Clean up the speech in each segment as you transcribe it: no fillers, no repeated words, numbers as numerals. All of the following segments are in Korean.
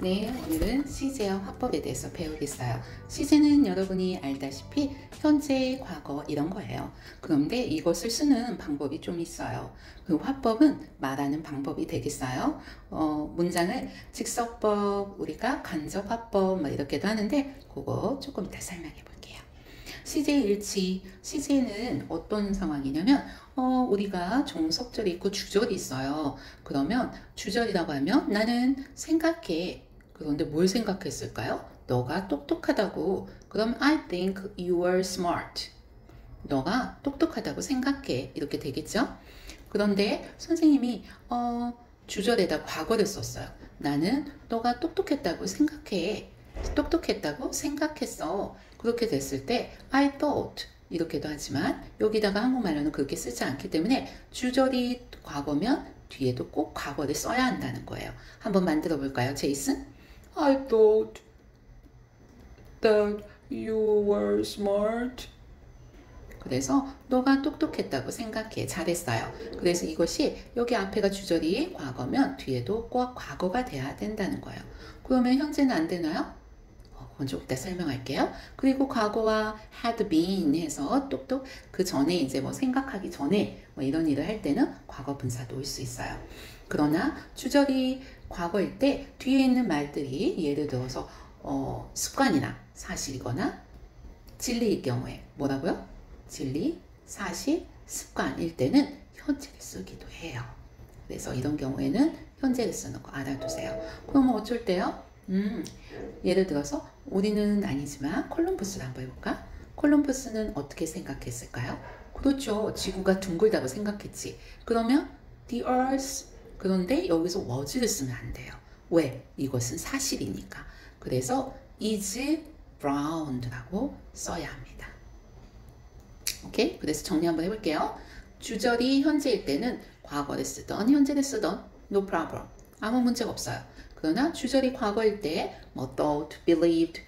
네, 오늘은 시제와 화법에 대해서 배우겠어요. 시제는 여러분이 알다시피 현재, 과거 이런 거예요. 그런데 이것을 쓰는 방법이 좀 있어요. 그 화법은 말하는 방법이 되겠어요. 문장을 직설법, 우리가 간접화법 뭐 이렇게도 하는데 그거 조금 이따 설명해 볼게요. 시제 일치, 시제는 어떤 상황이냐면 우리가 종속절이 있고 주절이 있어요. 그러면 주절이라고 하면 나는 생각해. 그런데 뭘 생각했을까요? 너가 똑똑하다고. 그럼 I think you are smart. 너가 똑똑하다고 생각해. 이렇게 되겠죠? 그런데 선생님이 주절에다 과거를 썼어요. 나는 너가 똑똑했다고 생각해. 똑똑했다고 생각했어. 그렇게 됐을 때 I thought 이렇게도 하지만 여기다가 한국말로는 그렇게 쓰지 않기 때문에 주절이 과거면 뒤에도 꼭 과거를 써야 한다는 거예요. 한번 만들어 볼까요, 제이슨? I thought that you were smart. 그래서 너가 똑똑했다고 생각해. 잘했어요. 그래서 이것이 여기 앞에가 주절이 과거면 뒤에도 꼭 과거가 돼야 된다는 거예요. 그러면 현재는 안 되나요? 그건 좀 이따 설명할게요. 그리고 과거와 had been 해서 똑똑 그 전에 이제 뭐 생각하기 전에 뭐 이런 일을 할 때는 과거 분사도 올 수 있어요. 그러나 주절이 과거일 때 뒤에 있는 말들이 예를 들어서 습관이나 사실이거나 진리일 경우에 뭐라고요? 진리, 사실, 습관일 때는 현재를 쓰기도 해요. 그래서 이런 경우에는 현재를 쓰는 거 알아두세요. 그러면 어쩔 때요? 예를 들어서 우리는 아니지만 콜럼버스를 한번 해볼까? 콜럼버스는 어떻게 생각했을까요? 그렇죠. 지구가 둥글다고 생각했지. 그러면 the earth 그런데 여기서 was를 쓰면 안 돼요. 왜? 이것은 사실이니까. 그래서 is round라고 써야 합니다. 오케이? 그래서 정리 한번 해볼게요. 주절이 현재일 때는 과거를 쓰던 현재를 쓰던 no problem. 아무 문제가 없어요. 그러나 주절이 과거일 때 뭐 thought, believed,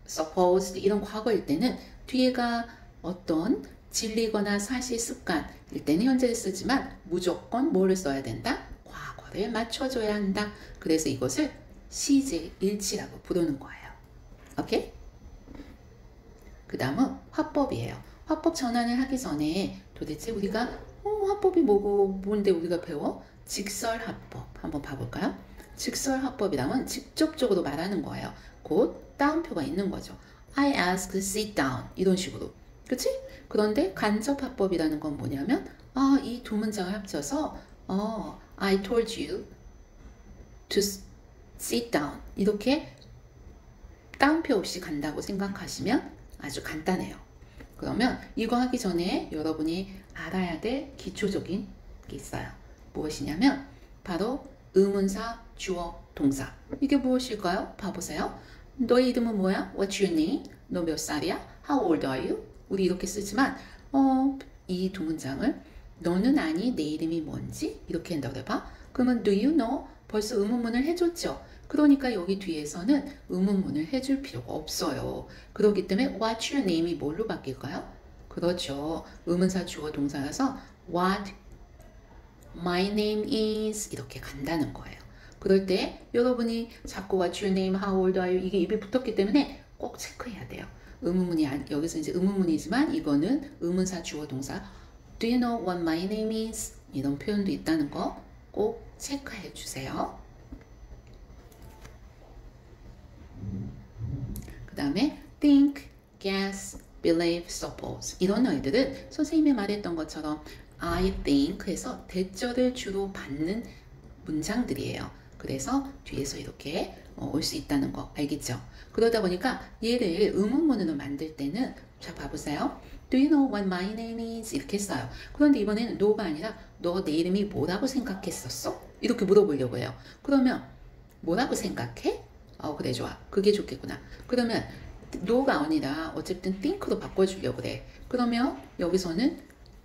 supposed 이런 과거일 때는 뒤에가 어떤 진리거나 사실 습관일 때는 현재를 쓰지만 무조건 뭐를 써야 된다? 과거를 맞춰줘야 한다. 그래서 이것을 시제 일치라고 부르는 거예요. 오케이? 그 다음은 화법이에요. 화법 전환을 하기 전에 도대체 우리가 화법이 뭐고 뭔데 우리가 배워? 직설화법 한번 봐볼까요? 직설화법이라면 직접적으로 말하는 거예요. 곧 따옴표가 있는 거죠. I asked sit down 이런 식으로 그치? 그런데 간접화법이라는 건 뭐냐면 이 두 문장을 합쳐서 I told you to sit down 이렇게 따옴표 없이 간다고 생각하시면 아주 간단해요. 그러면 이거 하기 전에 여러분이 알아야 될 기초적인 게 있어요. 무엇이냐면 바로 의문사, 주어, 동사. 이게 무엇일까요? 봐보세요. 너의 이름은 뭐야? What's your name? 너 몇 살이야? How old are you? 우리 이렇게 쓰지만 이 두 문장을 너는 아니 내 이름이 뭔지 이렇게 한다고 해봐. 그러면 do you know? 벌써 의문문을 해줬죠. 그러니까 여기 뒤에서는 의문문을 해줄 필요가 없어요. 그렇기 때문에 what's your name이 뭘로 바뀔까요? 그렇죠. 의문사 주어 동사라서 what my name is 이렇게 간다는 거예요. 그럴 때 여러분이 자꾸 what's your name, how old are you 이게 입에 붙었기 때문에 꼭 체크해야 돼요. 의문문이 여기서 이제 의문문이지만 이거는 의문사 주어 동사 do you know what my name is 이런 표현도 있다는 거 꼭 체크해 주세요. 그 다음에 think, guess, believe, suppose 이런 어휘들은 선생님이 말했던 것처럼 I think 해서 대절을 주로 받는 문장들이에요. 그래서 뒤에서 이렇게 올 수 있다는 거 알겠죠? 그러다 보니까 얘를 의문문으로 만들 때는 자 봐보세요. Do you know what my name is? 이렇게 했어요. 그런데 이번에는 no가 아니라 너 내 이름이 뭐라고 생각했었어? 이렇게 물어보려고 해요. 그러면 뭐라고 생각해? 그래 좋아. 그게 좋겠구나. 그러면 no가 아니라 어쨌든 think로 바꿔주려고 그래. 그러면 여기서는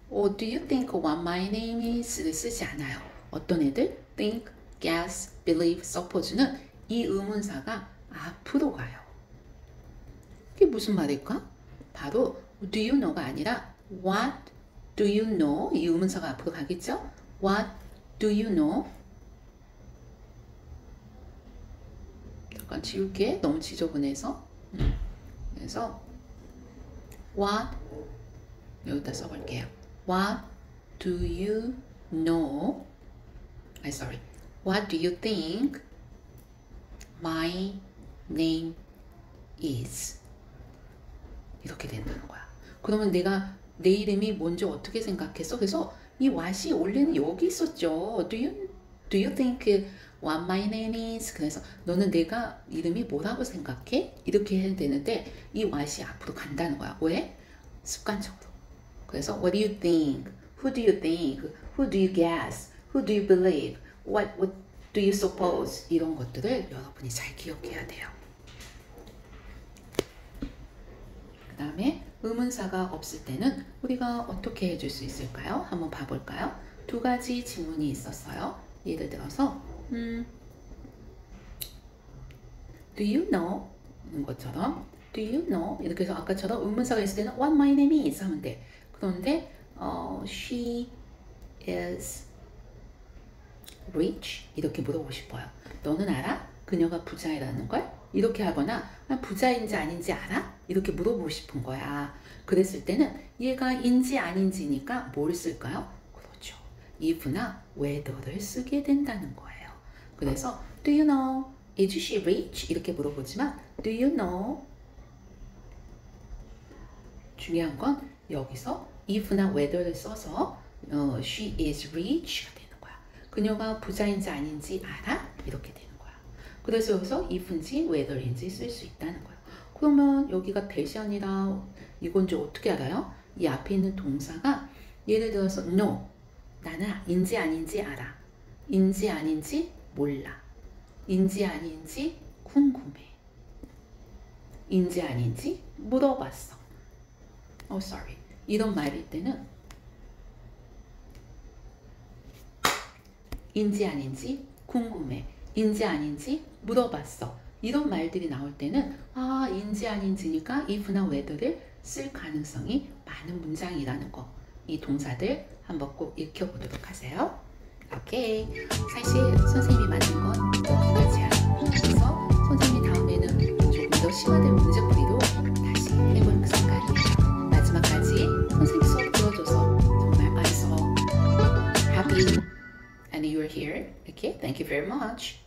do you think what my name is를 쓰지 않아요. 어떤 애들? think, guess, believe, suppose는 이 의문사가 앞으로 가요. 이게 무슨 말일까? 바로 do you know가 아니라 what do you know 이 의문사가 앞으로 가겠죠? What do you know? 잠깐 지울게. 너무 지저분해서. 그래서 what 여기다 써볼게요. What do you know? Sorry. What do you think my name is? 이렇게 된다는 거야. 그러면 내가 내 이름이 뭔지 어떻게 생각했어? 그래서 이 what이 원래는 여기 있었죠. Do you think what my name is? 그래서 너는 내가 이름이 뭐라고 생각해? 이렇게 해야 되는데 이 what이 앞으로 간다는 거야. 왜? 습관적으로. 그래서 what do you think? Who do you think? Who do you guess? Who do you believe? What do you suppose? 이런 것들을 여러분이 잘 기억해야 돼요. 그 다음에 의문사가 없을 때는 우리가 어떻게 해줄 수 있을까요? 한번 봐볼까요? 두 가지 질문이 있었어요. 예를 들어서 Do you know? 이런 것처럼 Do you know? 이렇게 해서 아까처럼 의문사가 있을 때는 What my name is? 하면 돼. 그런데 She is rich? 이렇게 물어보고 싶어요. 너는 알아? 그녀가 부자라는 걸? 이렇게 하거나 부자인지 아닌지 알아? 이렇게 물어보고 싶은 거야. 그랬을 때는 얘가 인지 아닌지니까 뭘 쓸까요? 그렇죠. if나 whether를 쓰게 된다는 거예요. 그래서 Do you know? Is she rich? 이렇게 물어보지만 Do you know? 중요한 건 여기서 if나 whether를 써서 she is rich가 되는 거야. 그녀가 부자인지 아닌지 알아? 이렇게 되는 거야. 그래서 여기서 if인지 whether인지 쓸 수 있다는 거예요. 그러면 여기가 대시안이라 이건지 어떻게 알아요? 이 앞에 있는 동사가 예를 들어서 no, 나는 인지 아닌지 알아. 인지 아닌지 몰라. 인지 아닌지 궁금해. 인지 아닌지 물어봤어. sorry. 이런 말일 때는 인지 아닌지 궁금해. 인지 아닌지 물어봤어. 이런 말들이 나올 때는 인지 아닌지니까 if나 whether를 쓸 가능성이 많은 문장이라는 거. 이 동사들 한번 꼭 익혀보도록 하세요. 오케이. 사실 선생님이 만든 건 여기까지야. 그래서 선생님이 다음에는 조금 더 심화된 문제풀이로 다시 해볼 생각이에요. 마지막까지 선생님 수업 들어줘서 정말 I'm so happy and you're here. Okay, thank you very much.